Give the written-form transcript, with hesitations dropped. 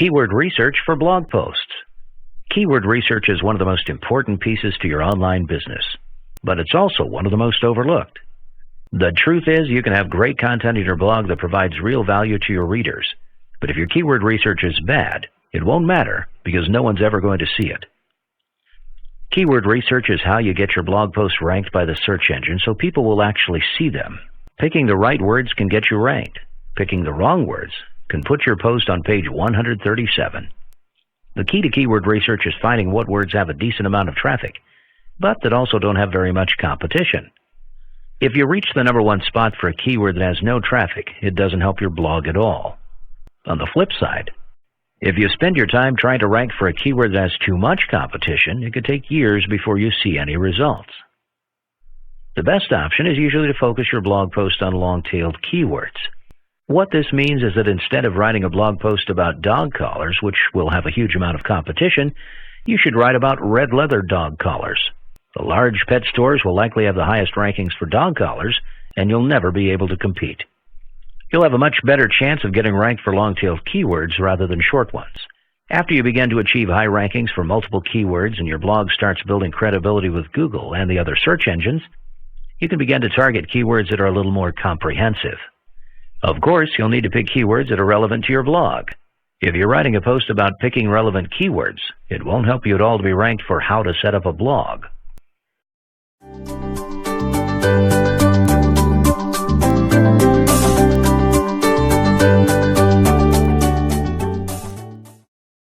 Keyword research for blog posts. Keyword research is one of the most important pieces to your online business, but it's also one of the most overlooked. The truth is, you can have great content in your blog that provides real value to your readers, but if your keyword research is bad, it won't matter because no one's ever going to see it. Keyword research is how you get your blog posts ranked by the search engine so people will actually see them. Picking the right words can get you ranked. Picking the wrong words can put your post on page 137. The key to keyword research is finding what words have a decent amount of traffic, but that also don't have very much competition. If you reach the #1 spot for a keyword that has no traffic, it doesn't help your blog at all. On the flip side, if you spend your time trying to rank for a keyword that has too much competition, it could take years before you see any results. The best option is usually to focus your blog post on long-tailed keywords. What this means is that instead of writing a blog post about dog collars, which will have a huge amount of competition, you should write about red leather dog collars. The large pet stores will likely have the highest rankings for dog collars, and you'll never be able to compete. You'll have a much better chance of getting ranked for long-tailed keywords rather than short ones. After you begin to achieve high rankings for multiple keywords and your blog starts building credibility with Google and the other search engines, you can begin to target keywords that are a little more comprehensive. Of course, you'll need to pick keywords that are relevant to your blog. If you're writing a post about picking relevant keywords, it won't help you at all to be ranked for how to set up a blog